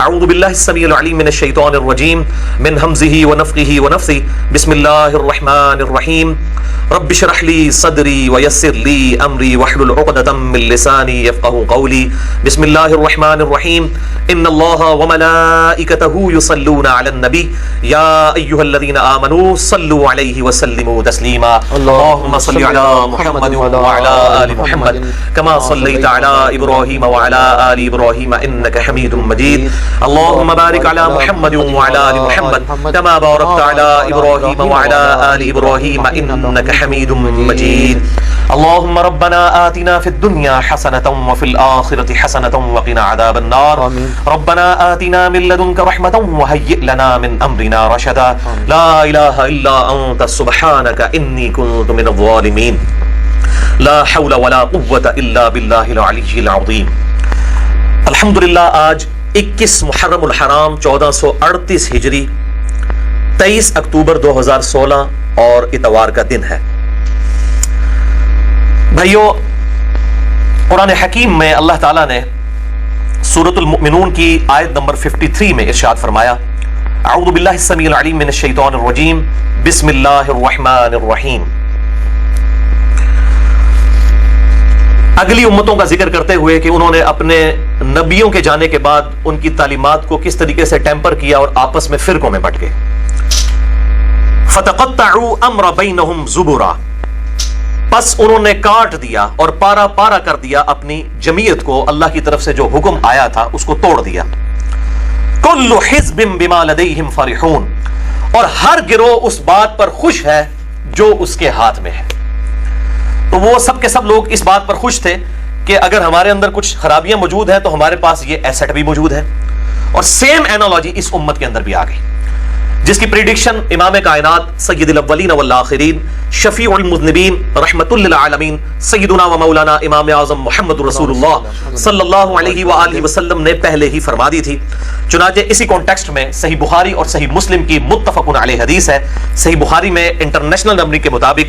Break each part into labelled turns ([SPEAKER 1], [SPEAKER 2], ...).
[SPEAKER 1] اعوذ باللہ السمیع العلیم من الشیطان الرجیم من ہمزہ ونفخہ ونفثہ بسم اللہ الرحمن الرحیم رب اشرح لی صدری ویسر لی امری واحلل عقدۃ من لسانی یفقہوا قولی بسم اللہ الرحمن الرحیم ان اللہ وملائکتہ یصلون علی النبی یا ایھا الذین آمنوا صلوا علیہ وسلموا تسلیما اللہم صل علی محمد وعلی آل محمد کما صلیت علی ابراہیم وعلی آل ابراہیم انک حمید مجید اللہم بارک علی محمد وعلی آل محمد کما بارکت علی ابراہیم وعلی آل ابراہیم انک حمید مجید اللہم ربنا آتنا فی الدنیا حسنۃ وفی الآخرۃ حسنۃ وقنا عذاب النار ربنا آتنا من لدنک رحمۃ وہیئ لنا من امرنا رشدا لا الہ الا انت سبحانک انی کنت من الظالمین لا حول ولا قوة الا باللہ العلی العظیم۔ الحمدللہ آج 21 محرم الحرام 1438 ہجری 23 اکتوبر 2016 اور اتوار کا دن ہے۔ بھائیو، قرآن حکیم میں اللہ تعالیٰ نے سورۃ المؤمنون کی آیت نمبر 53 میں ارشاد فرمایا اعوذ باللہ السمیع العلیم من الشیطان الرجیم بسم اللہ الرحمن الرحیم۔ اگلی امتوں کا ذکر کرتے ہوئے کہ انہوں نے اپنے نبیوں کے جانے کے بعد ان کی تعلیمات کو کس طریقے سے ٹیمپر کیا اور آپس میں فرقوں میں بٹ گئے۔ فَتَقَطَّعُوا أَمْرَ بَيْنَهُمْ زُبُرًا، پس انہوں نے کاٹ دیا اور پارا پارا کر دیا اپنی جمعیت کو، اللہ کی طرف سے جو حکم آیا تھا اس کو توڑ دیا۔ كُلُّ حِزْبٍ بِمَا لَدَيْهِمْ فَرِحُونَ، اور ہر گروہ اس بات پر خوش ہے جو اس کے ہاتھ میں ہے۔ تو وہ سب کے سب لوگ اس بات پر خوش تھے کہ اگر ہمارے اندر کچھ خرابیاں موجود ہیں تو ہمارے پاس یہ ایسٹ بھی موجود ہے، اور سیم اینالوجی اس امت کے اندر بھی آ گئی، جس کی پریڈکشن امام کائنات سید الاولین والآخرین شفیع المذنبین رحمت للعالمین سیدنا و مولانا امام اعظم محمد رسول اللہ صلی اللہ علیہ وآلہ وسلم نے پہلے ہی فرما دی تھی۔ چنانچہ اسی کانٹیکسٹ میں صحیح بخاری اور صحیح مسلم کی متفق علیہ حدیث ہے۔ صحیح بخاری میں انٹرنیشنل نمبر کے مطابق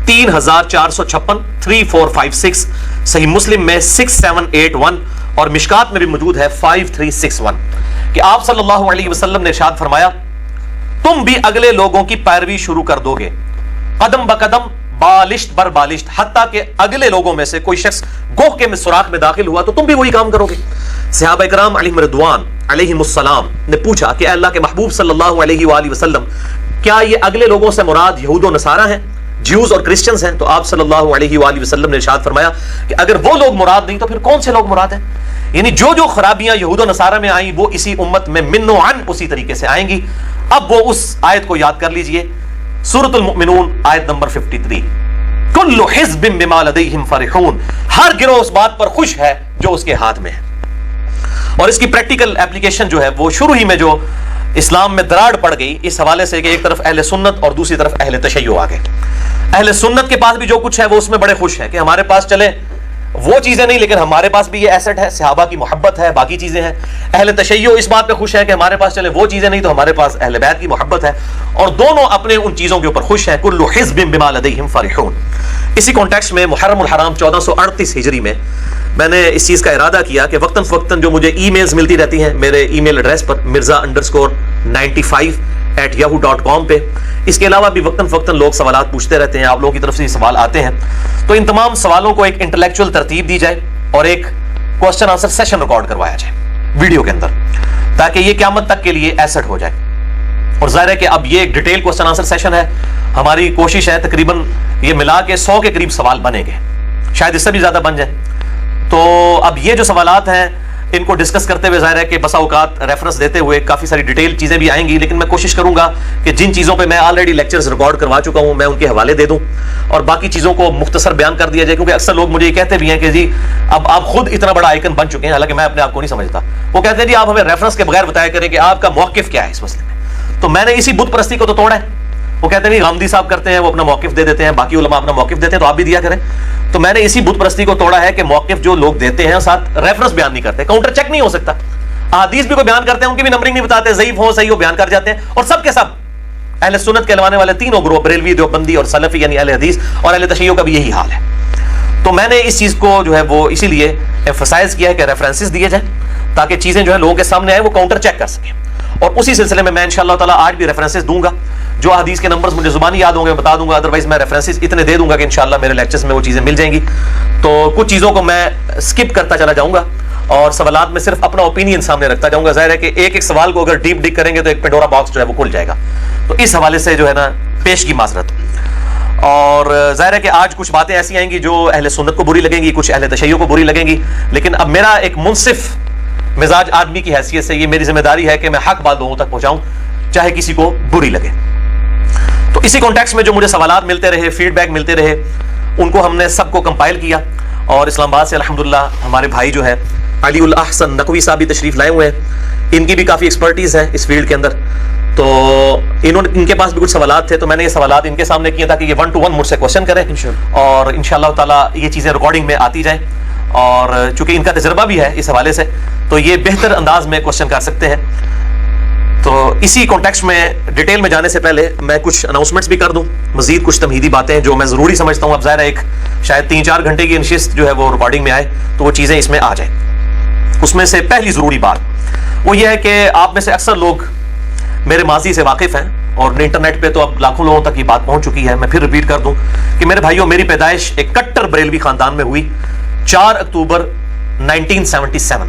[SPEAKER 1] 3456 3456، صحیح مسلم میں 6781 اور مشکات میں بھی موجود ہے 5361 کہ آپ صلی اللہ علیہ وسلم نے ارشاد فرمایا تم بھی اگلے لوگوں کی پیروی شروع کر دو گے قدم بقدم بالشت بر بالشت، حتیٰ کہ اگلے لوگوں میں سے کوئی شخص گوہ کے سوراخ میں داخل ہوا تو تم بھی وہی کام کرو گے۔ صحابہ کرام علیہم رضوان علیہم السلام نے پوچھا کہ اے اللہ کے محبوب صلی اللہ علیہ وآلہ وسلم، کیا یہ اگلے لوگوں سے مراد یہود و نصارہ ہیں، جیوز اور کرسچنز ہیں؟ تو آپ صلی اللہ علیہ وآلہ وسلم نے ارشاد فرمایا کہ اگر وہ لوگ مراد نہیں تو پھر کون سے لوگ مراد ہیں؟ یعنی جو جو خرابیاں یہود و نصارہ میں آئیں وہ اسی امت میں من و عن اسی طریقے سے آئیں گی۔ اب وہ اس آیت کو یاد کر لیجئے، سورۃ المؤمنون آیت نمبر 53، کل حزب بما لدیہم فرحون، ہر گروہ اس بات پر خوش ہے جو اس کے ہاتھ میں ہے۔ اور اس کی پریکٹیکل اپلیکیشن جو ہے وہ شروع ہی میں جو اسلام میں دراڑ پڑ گئی اس حوالے سے کہ ایک طرف اہل سنت اور دوسری طرف اہل تشیع آ گئے۔ اہل سنت کے پاس بھی جو کچھ ہے وہ اس میں بڑے خوش ہیں کہ ہمارے پاس چلے وہ چیزیں نہیں لیکن ہمارے پاس بھی یہ ایسٹ ہے، صحابہ کی محبت ہے، باقی چیزیں ہیں۔ اہل تشیع اس بات پہ خوش ہے کہ ہمارے پاس چلے وہ چیزیں نہیں تو ہمارے پاس اہل بیت کی محبت ہے، اور دونوں اپنے ان چیزوں کے اوپر خوش ہیں۔ کل حزب بما لدیہم فرحون۔ اسی کانٹیکسٹ میں محرم الحرام 1438 ہجری میں میں نے اس چیز کا ارادہ کیا کہ وقتاً فوقتاً جو مجھے ای میلز ملتی رہتی ہیں میرے ای میل ایڈریس پر mirza_95@yahoo.com پہ، اس کے علاوہ بھی وقتاً فوقتاً لوگ سوالات پوچھتے رہتے ہیں، آپ لوگوں کی طرف سے یہ سوال آتے ہیں، تو ان تمام سوالوں کو ایک انٹلیکچوئل ترتیب دی جائے اور ایک کوسچن آنسر سیشن ریکارڈ کروایا جائے ویڈیو کے اندر، تاکہ یہ قیامت تک کے لیے ایسٹ ہو جائے۔ اور ظاہر ہے کہ اب یہ ایک ڈیٹیل کوسچن آنسر سیشن ہے، ہماری کوشش ہے تقریباً یہ ملا کے 100 کے قریب سوال بنے گے، شاید اس سے بھی زیادہ بن جائیں۔ تو اب یہ جو سوالات ہیں ان کو ڈسکس کرتے ہوئے ظاہر ہے کہ بسا اوقات ریفرنس دیتے ہوئے کافی ساری ڈیٹیل چیزیں بھی آئیں گی، لیکن میں کوشش کروں گا کہ جن چیزوں پہ میں آلریڈی لیکچرز ریکارڈ کروا چکا ہوں میں ان کے حوالے دے دوں اور باقی چیزوں کو مختصر بیان کر دیا جائے، کیونکہ اکثر لوگ مجھے یہ کہتے بھی ہیں کہ جی اب آپ خود اتنا بڑا آئیکن بن چکے ہیں، حالانکہ میں اپنے آپ کو نہیں سمجھتا۔ وہ کہتے ہیں جی آپ ہمیں ریفرنس کے بغیر بتایا کریں کہ آپ کا موقف کیا ہے اس مسئلے میں، تو میں نے اسی بت پرستی کو تو توڑا ہے۔ وہ کہتے ہیں غامدی صاحب کرتے ہیں وہ اپنا موقف دے دیتے ہیں، باقی علماء اپنا موقف دیتے ہیں، تو آپ بھی دیا کریں۔ تو میں نے اسی بت پرستی کو توڑا ہے کہ موقف جو لوگ دیتے ہیں ساتھ ریفرنس بیان نہیں کرتے، کاؤنٹر چیک نہیں ہو سکتا۔ احادیث بھی کوئی بیان کرتے ہیں ان کی بھی نمبرنگ نہیں بتاتے، ضعیف ہو صحیح ہو بیان کر جاتے ہیں، اور سب کے سب اہل سنت کہلوانے والے تینوں گروہ بریلوی دیوبندی اور سلفی یعنی اہل حدیث اور اہل تشیع کا بھی یہی حال ہے۔ تو میں نے اس چیز کو جو ہے وہ اسی لیے ایمفسائز کیا ہے کہ ریفرنسز دیے جائیں تاکہ چیزیں جو ہے لوگوں کے سامنے آئے وہ کاؤنٹر چیک کر سکیں. اور اسی سلسلے میں انشاءاللہ تعالیٰ آج بھی ریفرنسز دوں گا. جو حدیث کے نمبرز مجھے زبانی یاد ہوں گے بتا دوں گا, ادروائز میں ریفرنسز اتنے دے دوں گا کہ انشاءاللہ میرے لیکچرز میں وہ چیزیں مل جائیں گی. تو کچھ چیزوں کو میں اسکپ کرتا چلا جاؤں گا اور سوالات میں صرف اپنا اوپینین سامنے رکھتا جاؤں گا. ظاہر ہے کہ ایک ایک سوال کو اگر ڈیپ ڈگ کریں گے تو ایک پینڈورا باکس جو ہے وہ کھل جائے گا. تو اس حوالے سے جو ہے نا پیش کی معذرت. اور ظاہر ہے کہ آج کچھ باتیں ایسی آئیں گی جو اہل سنت کو بری لگیں گی, کچھ اہل تشیع کو بری لگیں گی, لیکن اب میرا ایک منصف مزاج آدمی کی حیثیت سے یہ میری ذمہ داری ہے کہ میں حق بات لوگوں تک پہنچاؤں, چاہے کسی کو بری لگے. تو اسی کانٹیکس میں جو مجھے سوالات ملتے رہے, فیڈ بیک ملتے رہے, ان کو ہم نے سب کو کمپائل کیا. اور اسلام آباد سے الحمدللہ ہمارے بھائی جو ہے علی الاحسن نقوی صاحب بھی تشریف لائے ہوئے ہیں. ان کی بھی کافی ایکسپرٹیز ہے اس فیلڈ کے اندر. تو ان کے پاس بھی کچھ سوالات تھے, تو میں نے یہ سوالات ان کے سامنے کیے تاکہ یہ 1 to 1 مجھ سے کوشچن کریں اور انشاءاللہ تعالیٰ یہ چیزیں ریکارڈنگ میں آتی جائیں. اور چونکہ ان کا تجربہ بھی ہے اس حوالے سے تو یہ بہتر انداز میں کوشچن کر سکتے ہیں. تو اسی کانٹیکسٹ میں ڈیٹیل میں جانے سے پہلے میں کچھ اناؤنسمنٹس بھی کر دوں, مزید کچھ تمہیدی باتیں جو میں ضروری سمجھتا ہوں. اب ظاہر ہے ایک شاید 3-4 گھنٹے کی نشست جو ہے وہ ریکارڈنگ میں آئے تو وہ چیزیں اس میں آ جائیں. اس میں سے پہلی ضروری بات وہ یہ ہے کہ آپ میں سے اکثر لوگ میرے ماضی سے واقف ہیں اور انٹرنیٹ پہ تو اب لاکھوں لوگوں تک یہ بات پہنچ چکی ہے. میں پھر ریپیٹ کر دوں کہ میرے بھائیوں, میری پیدائش ایک کٹر بریلوی خاندان میں ہوئی 4 اکتوبر 1977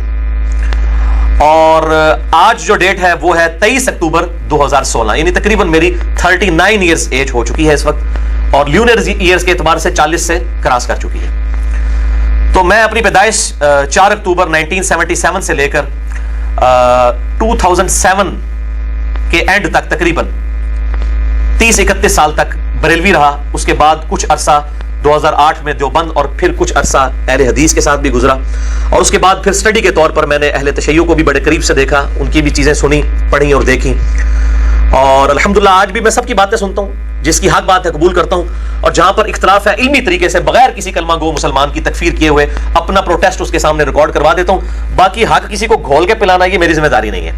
[SPEAKER 1] اور آج جو ڈیٹ ہے وہ ہے 23 اکتوبر 2016, یعنی تقریباً میری 39 ایئرز ایج ہو چکی ہے اس وقت اور لیونر ایئرز کے اعتبار سے 40 سے کراس کر چکی ہے. تو میں اپنی پیدائش 4 اکتوبر 1977 سے لے کر 2007 کے اینڈ تک تقریباً 30-31 سال تک بریلوی رہا. اس کے بعد کچھ عرصہ 2008 میں دیوبند اور پھر کچھ عرصہ اہل حدیث کے ساتھ بھی گزرا. اور اس کے بعد پھر اسٹڈی کے طور پر میں نے اہل تشیع کو بھی بڑے قریب سے دیکھا, ان کی بھی چیزیں سنی, پڑھی اور دیکھی. اور الحمدللہ آج بھی میں سب کی باتیں سنتا ہوں, جس کی حق بات ہے قبول کرتا ہوں, اور جہاں پر اختلاف ہے علمی طریقے سے بغیر کسی کلمہ گو مسلمان کی تکفیر کیے ہوئے اپنا پروٹیسٹ اس کے سامنے ریکارڈ کروا دیتا ہوں. باقی حق کسی کو گھول کے پلانا یہ میری ذمہ داری نہیں ہے,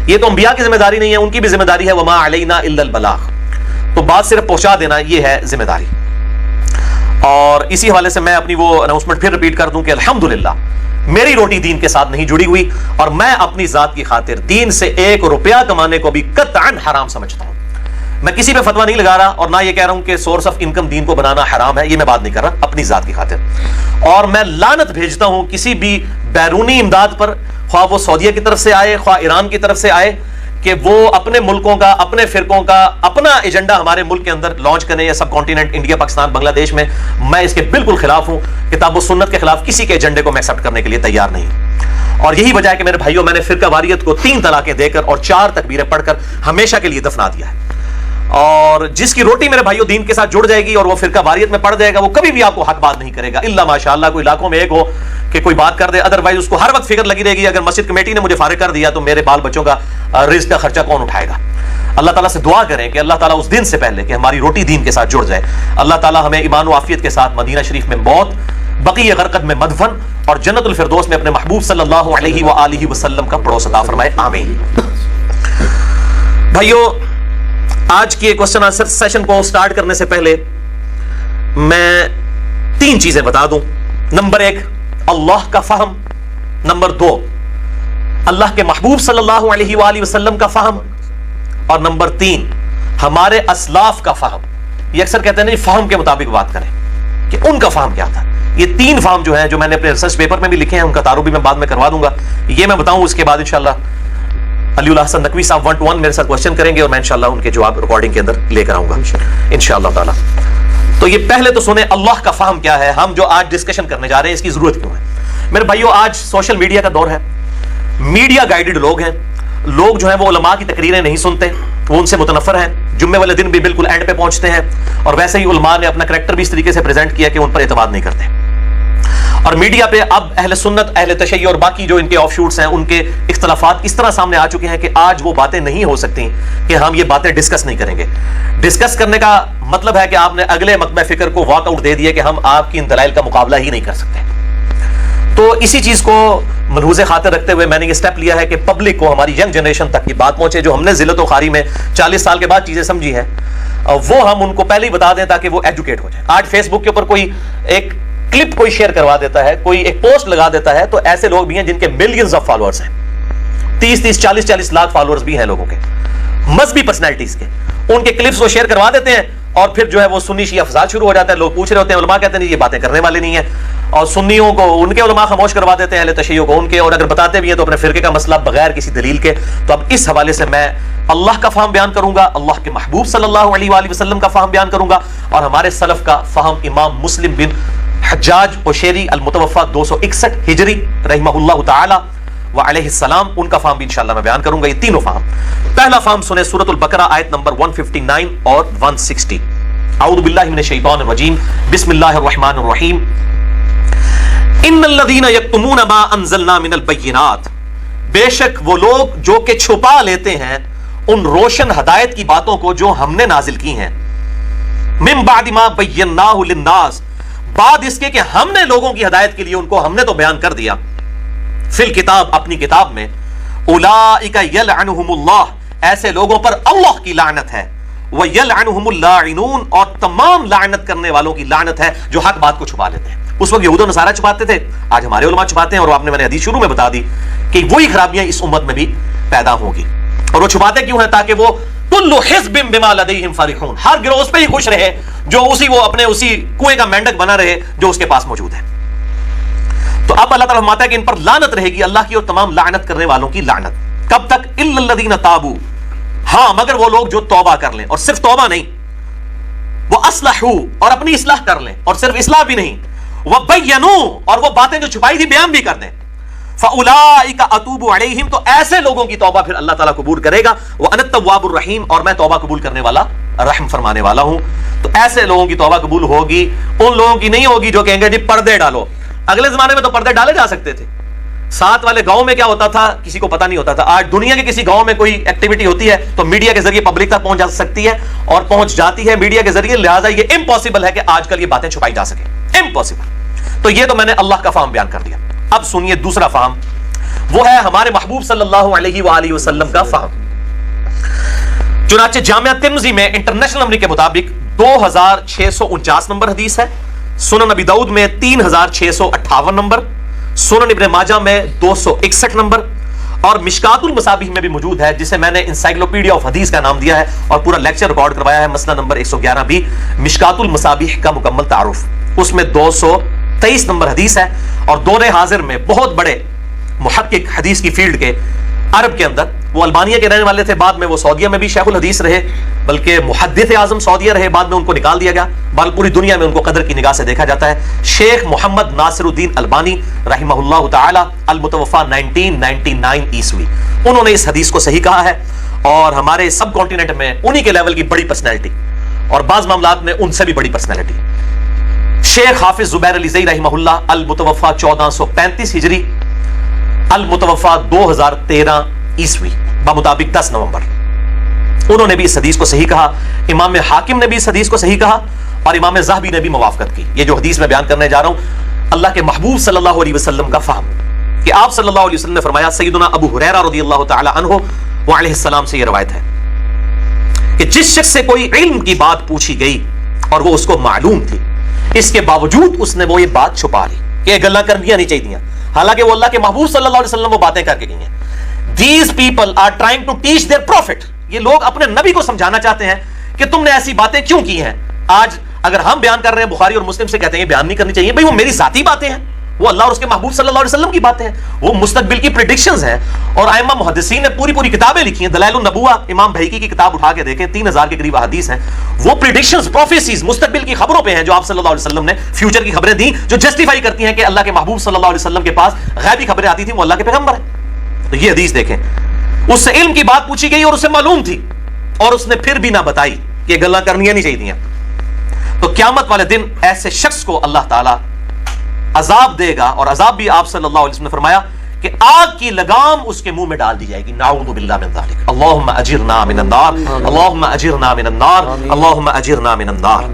[SPEAKER 1] یہ تو انبیاء کی ذمہ داری نہیں ہے, ان کی بھی ذمہ داری ہے وما علینا الا البلاغ. تو بات صرف پہنچا دینا یہ ہے ذمہ داری. اور اسی حوالے سے میں اپنی وہ اناؤنسمنٹ پھر ریپیٹ کر دوں کہ الحمدللہ میری روٹی دین کے ساتھ نہیں جڑی ہوئی اور میں اپنی ذات کی خاطر دین سے 1 روپیہ کمانے کو بھی قطعاً حرام سمجھتا ہوں. میں کسی پہ فتویٰ نہیں لگا رہا اور نہ یہ کہہ رہا ہوں کہ سورس آف انکم دین کو بنانا حرام ہے, یہ میں بات نہیں کر رہا, اپنی ذات کی خاطر. اور میں لعنت بھیجتا ہوں کسی بھی بیرونی امداد پر, خواہ وہ سعودیہ کی طرف سے آئے خواہ ایران کی طرف سے آئے, کہ وہ اپنے ملکوں کا, اپنے فرقوں کا اپنا ایجنڈا ہمارے ملک کے اندر لانچ کریں یا سب کانٹیننٹ انڈیا پاکستان بنگلہ دیش میں. میں اس کے بالکل خلاف ہوں. کتاب و سنت کے خلاف کسی کے ایجنڈے کو میں ایکسپٹ کرنے کے لیے تیار نہیں. اور یہی وجہ ہے کہ میرے بھائیوں میں نے فرقہ واریت کو 3 طلاقیں دے کر اور 4 تکبیریں پڑھ کر ہمیشہ کے لیے دفنا دیا ہے. اور جس کی روٹی میرے بھائیوں دین کے ساتھ جڑ جائے گی اور وہ فرقہ واریت میں پڑ جائے گا, وہ کبھی بھی آپ کو حق بات نہیں کرے گا الا ماشاءاللہ کوئی لاکھوں میں ایک ہو کہ کوئی بات کر دے. ادروائز اس کو ہر وقت فکر لگی رہے گی اگر مسجد کمیٹی نے مجھے فارغ کر دیا تو میرے بال بچوں کا رزق کا خرچہ کون اٹھائے گا. اللہ تعالیٰ سے دعا کریں کہ اللہ تعالیٰ اس دن سے پہلے کہ ہماری روٹی دین کے ساتھ جڑ جائے, اللہ تعالیٰ ہمیں ایمان و عافیت کے ساتھ مدینہ شریف میں موت, بقیع غرقد میں مدفن اور جنت الفردوس میں اپنے محبوب صلی اللہ علیہ وآلہ وسلم کا پڑوس عطا فرمائے, آمین. بھائیو, آج کی کوسچن آنسر سیشن کو سٹارٹ کرنے سے پہلے میں 3 چیزیں بتا دوں. نمبر 1 اللہ کا فہم, نمبر 2 اللہ کے محبوب صلی اللہ علیہ وآلہ وسلم کا فہم, اور نمبر 3 ہمارے اسلاف کا فہم. یہ اکثر کہتے ہیں نہیں فہم کے مطابق بات کریں کہ ان کا فہم کیا تھا. یہ 3 فہم جو ہیں جو میں نے اپنے ریسرچ پیپر میں بھی لکھے ہیں, ان کا تعارف بھی میں بعد میں کروا دوں گا. یہ میں بتاؤں, اس کے بعد انشاءاللہ علی الاحسن نقوی صاحب 1 to 1 میرے ساتھ کوشچن کریں گے اور میں انشاءاللہ ان کے جواب ریکارڈنگ کے اندر لے کر آؤں گا انشاءاللہ تعالی. تو یہ پہلے تو سنیں اللہ کا فہم کیا ہے, ہم جو آج ڈسکشن کرنے جا رہے ہیں اس کی ضرورت کیوں ہے. میرے بھائیو, آج سوشل میڈیا کا دور ہے, میڈیا گائیڈڈ لوگ ہیں. لوگ جو ہیں وہ علماء کی تقریریں نہیں سنتے, وہ ان سے متنفر ہیں. جمعے والے دن بھی بالکل اینڈ پہ پہنچتے ہیں, اور ویسے ہی علماء نے اپنا کریکٹر بھی اس طریقے سے پریزنٹ کیا کہ ان پر اعتماد نہیں کرتے. اور میڈیا پہ اب اہل سنت, اہل تشیع اور باقی جو ان کے آف شوٹس ہیں ان کے اختلافات اس طرح سامنے آ چکے ہیں کہ آج وہ باتیں نہیں ہو سکتی کہ ہم یہ باتیں ڈسکس نہیں کریں گے. ڈسکس کرنے کا مطلب ہے کہ آپ نے اگلے مکتبہ فکر کو واک آؤٹ دے دیا کہ ہم آپ کی ان دلائل کا مقابلہ ہی نہیں کر سکتے. تو اسی چیز کو ملحوظ خاطر رکھتے ہوئے میں نے یہ سٹیپ لیا ہے کہ پبلک کو, ہماری ینگ جنریشن تک کی بات پہنچے. جو ہم نے ذلت و خواری میں 40 سال کے بعد چیزیں سمجھی ہیں وہ ہم ان کو پہلے ہی بتا دیں تاکہ وہ ایجوکیٹ ہو جائے. آج فیس بک کے اوپر کوئی ایک کلپ کوئی شیئر کروا دیتا ہے, کوئی ایک پوسٹ لگا دیتا ہے, تو ایسے لوگ بھی ہیں جن کے ملینز آف فالوورز ہیں, 30 40 لاکھ فالوورز بھی ہیں لوگوں کے, مذہبی پرسنالٹیز کے. ان کے کلپس وہ شیئر کروا دیتے ہیں اور پھر جو ہے وہ سنی شیعہ فساد شروع ہو جاتا ہے. لوگ پوچھ رہے ہوتے ہیں, علماء کہتے ہیں یہ باتیں کرنے والے نہیں ہیں, اور سنیوں کو ان کے علماء خاموش کروا دیتے ہیں, اہل تشیع کو ان کے, اور اگر بتاتے بھی ہیں تو اپنے فرقے کا مسئلہ بغیر کسی دلیل کے. تو اب اس حوالے سے میں اللہ کا فہم بیان کروں گا, اللہ کے محبوب صلی اللہ علیہ وآلہ وسلم کا فہم بیان کروں گا, اور ہمارے سلف کا فہم امام مسلم بن حجاج قشیری المتوفى 261 ہجری رحمہ اللہ تعالی وعلیہ السلام, ان کا فہم بھی انشاءاللہ میں بیان کروں گا. یہ تینوں فہم. پہلا فہم سنیں سورۃ البقرہ آیت نمبر 159 اور 160. اعوذ باللہ من الشیطان الرجیم, بسم اللہ الرحمن الرحیم. ان الذین یکتمون ما انزلنا من البینات, بے شک وہ لوگ جو کہ چھپا لیتے ہیں ان روشن ہدایت کی باتوں کو جو ہم نے نازل کی ہیں, من بعد ما بیناہ للناس, بعد اس کے کہ ہم نے لوگوں کی ہدایت کے لیے ان کو ہم نے تو بیان کر دیا, فی الکتاب اپنی کتاب میں, اولئک یلعنہم اللہ, ایسے لوگوں پر اللہ کی لعنت ہے, ویلعنہم اللاعنون, اور تمام لعنت کرنے والوں کی لعنت ہے جو حق بات کو چھپا لیتے ہیں. اس وقت یہود و نصارہ چھپاتے تھے, آج ہمارے علماء چھپاتے ہیں, اور آپ نے, میں نے حدیث شروع میں بتا دی کہ وہی خرابیاں اس امت میں بھی پیدا ہوں گی. اور وہ چھپاتے کیوں ہیں؟ تاکہ وہ کل حزب بما لدیہم فرحون, ہر گروہ اس پہ ہی خوش رہے جو وہ اپنے اسی کنویں کا مینڈک بنا رہے جو اس کے پاس موجود ہے. تو اب اللہ تعالیٰ فرماتا ہے کہ ان پر لعنت رہے گی اللہ کی اور تمام لعنت کرنے والوں کی لعنت. کب تک؟ الا الذین تابوا, ہاں مگر وہ لوگ جو توبہ کر لیں, اور صرف توبہ نہیں, وہ اصلحوا, اور اپنی اصلاح کر لیں, اور صرف اصلاح بھی نہیں, وبینوا, اور وہ باتیں جو چھپائی تھی بیان بھی کر دیں, فاولئک اتوب علیہم, تو ایسے لوگوں کی توبہ پھر اللہ تعالیٰ قبول کرے گا, وانا التواب الرحیم, اور میں توبہ قبول کرنے والا رحم فرمانے والا ہوں. تو ایسے لوگوں کی توبہ قبول ہوگی, ان لوگوں کی نہیں ہوگی جو کہیں گے جی پردے ڈالو. اگلے زمانے میں تو پردے ڈالے جا سکتے تھے, ساتھ والے گاؤں میں کیا ہوتا تھا کسی کو پتہ نہیں ہوتا تھا. آج دنیا کے کسی گاؤں میں کوئی ایکٹیویٹی ہوتی ہے تو میڈیا کے ذریعے پبلک تک پہنچ جا سکتی ہے, اور پہنچ جاتی ہے میڈیا کے ذریعے, لہٰذا یہ امپاسبل ہے کہ آج کل یہ باتیں چھپائی جا سکیں, امپاسبل. تو یہ تو میں نے اللہ کا فہم بیان کر دیا. اب سنیے دوسرا فہم, وہ ہے ہمارے محبوب صلی اللہ علیہ وآلہ وسلم کا فہم. چنانچہ جامعہ ترمذی میں انٹرنیشنل نمبر کے مطابق 2649 نمبر حدیث ہے, سنن نبی داؤد میں 3658 نمبر, سنن ابن ماجہ میں 261 نمبر, اور مشکات المصابیح میں بھی موجود ہے, جسے میں نے انسائکلوپیڈیا آف حدیث کا نام دیا ہے, اور پورا لیکچر ریکارڈ کروایا ہے, مسئلہ نمبر 111 بھی مشکات المصابیح کا مکمل تعارف. اس میں 223 نمبر حدیث ہے, اور دور حاضر میں بہت بڑے محقق حدیث کی فیلڈ کے عرب کے اندر, وہ البانیہ کے رہنے والے تھے, بعد میں وہ سعودیہ میں بھی شیخ الحدیث رہے, بلکہ محدث اعظم سعودیہ رہے, بعد میں ان کو نکال دیا گیا, بل پوری دنیا میں ان کو قدر کی نگاہ سے دیکھا جاتا ہے. شیخ محمد ناصر الدین البانی رحمہ اللہ تعالی المتوفى 1999 عیسوی, انہوں نے اس حدیث کو صحیح کہا ہے, اور ہمارے سب کانٹیننٹ میں انہی کے لیول کی بڑی پرسنالٹی, اور بعض معاملات میں ان سے بھی بڑی پرسنالٹی, شیخ حافظ زبیر علی زئی رحمہ اللہ المتوفى 1435 ہجری المتوفى 2013 عیسوی بمطابق 10 نومبر, انہوں نے بھی اس حدیث کو صحیح کہا. امام حاکم نے بھی اس حدیث کو صحیح کہا, اور امام ذہبی نے بھی موافقت کی. یہ جو حدیث میں بیان کرنے جا رہا ہوں, اللہ کے محبوب صلی اللہ علیہ وسلم کا فہم, کہ آپ صلی اللہ علیہ وسلم نے فرمایا, سیدنا ابو ہریرہ رضی اللہ تعالی عنہ وعلیہ السلام سے یہ روایت ہے کہ جس شخص سے کوئی علم کی بات پوچھی گئی اور وہ اس کو معلوم تھی, اس کے باوجود اس نے وہ یہ بات چھپا لی کہ یہ گلاں کرنیاں نہیں چاہیے, حالانکہ وہ اللہ کے محبوب صلی اللہ علیہ وسلم وہ باتیں کر کے گئی ہیں. These people are trying to teach their prophet, یہ لوگ اپنے نبی کو سمجھانا چاہتے ہیں کہ تم نے ایسی باتیں کیوں کی ہیں. آج اگر ہم بیان کر رہے ہیں بخاری اور مسلم سے, کہتے ہیں بیان نہیں کرنی چاہیے, بھئی وہ میری ذاتی باتیں ہیں, وہ اللہ اور اس کے محبوب صلی اللہ علیہ وسلم کی باتیں ہیں, وہ مستقبل کی پریڈکشنز ہیں. اور ائمہ محدثین نے پوری کتابیں لکھی ہیں, دلائل النبوہ امام بہیقی کی کتاب اٹھا کے دیکھیں, 3000 کے قریب احادیث ہیں, وہ پریڈکشنز, پروفیسیز, مستقبل کی خبروں پہ ہیں, جو آپ صلی اللہ علیہ وسلم نے فیوچر کی خبریں دیں, جو جسٹیفائی کرتی ہیں کہ اللہ کے محبوب صلی اللہ علیہ وسلم کے پاس غیبی خبریں آتی تھیں, وہ اللہ کے پیغمبر ہیں. تو یہ حدیث دیکھیں, اس سے علم کی بات پوچھی گئی اور اسے معلوم تھی, اور اس نے پھر بھی نہ بتائی کہ گلاں کرنیاں نہیں چاہیے. تو قیامت والے دن ایسے شخص کو اللہ تعالیٰ عذاب دے گا, اور عذاب بھی آپ صلی اللہ علیہ وسلم نے فرمایا کہ آگ کی لگام اس کے منہ میں ڈال دی جائے گی. نعوذ باللہ من ذالک, اللہم اجرنا من النار, اللہم اجرنا من النار, اللہم اجرنا من النار.